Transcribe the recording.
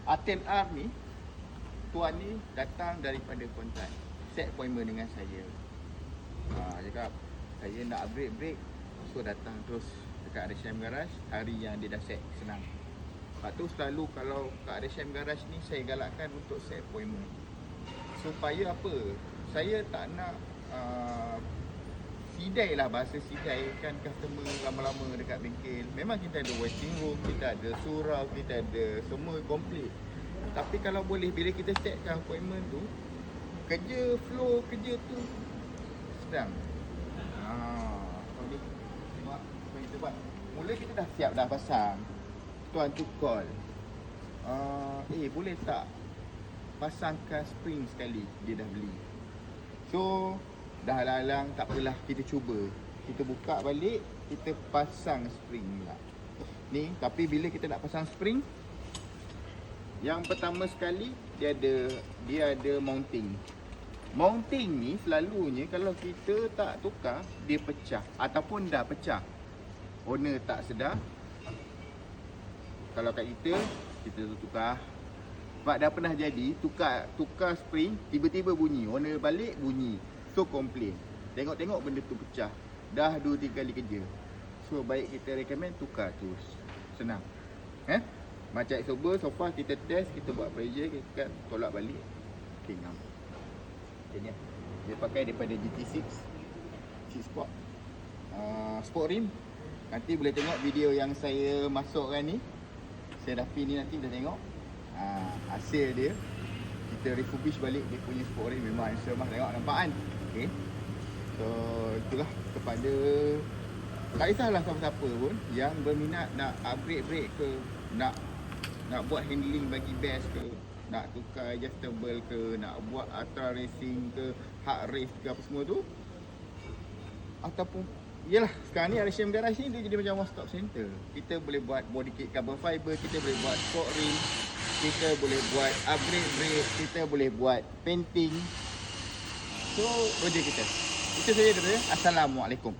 Aten R ni, tuan ni datang daripada Kuantan, set appointment dengan saya. Cakap saya nak upgrade brake, so datang terus dekat RSM Garage hari yang dia dah set, senang. Lepas tu selalu kalau kat RSM Garage ni saya galakkan untuk set appointment. Supaya apa? Saya tak nak sidai lah, bahasa sidai kan customer lama-lama dekat bengkel. Memang kita ada waiting room, kita ada surau, kita ada semua komplit. Tapi kalau boleh, bila kita setkan appointment tu, flow kerja tu sedang. Ni tengok apa kita buat. Mula kita dah siap dah pasang. Tuan tu call. Boleh tak pasangkan spring sekali? Dia dah beli. So dah lalang, tak apalah, kita cuba. Kita buka balik, kita pasang spring pula. Ni, tapi bila kita nak pasang spring, yang pertama sekali dia ada mounting. Mounting ni selalunya kalau kita tak tukar, dia pecah ataupun dah pecah. Owner tak sedar. Kalau kat kita tukar. Sebab dah pernah jadi tukar spring, tiba-tiba bunyi, owner balik bunyi. So komplain. Tengok-tengok benda tu pecah. Dah 2-3 kali kerja. So baik kita recommend tukar terus. Senang. Macam so far kita test, kita buat pressure, kita tolak balik. Okay, ngam. Macam ni. Dia pakai daripada GT6 Sport. Sport rim. Nanti boleh tengok video yang saya masukkan ni. Saya dah pin ni, nanti kita tengok hasil dia. Kita refurbish balik dia punya sport rim. Memang handsome lah, tengok nampak kan. Okay. So itulah kepada, tak kisahlah siapa-siapa pun yang berminat nak upgrade brake ke, nak buat handling bagi best ke, nak tukar adjustable ke, nak buat ultra racing ke, hard race ke, apa semua tu. Ataupun yelah, sekarang ni RSM Garage ni dia jadi macam one stop center. Kita boleh buat body kit carbon fiber, kita boleh buat sport rim, kita boleh buat upgrade brake, kita boleh buat painting. So projek kita. Itu saja dulu ya. Assalamualaikum.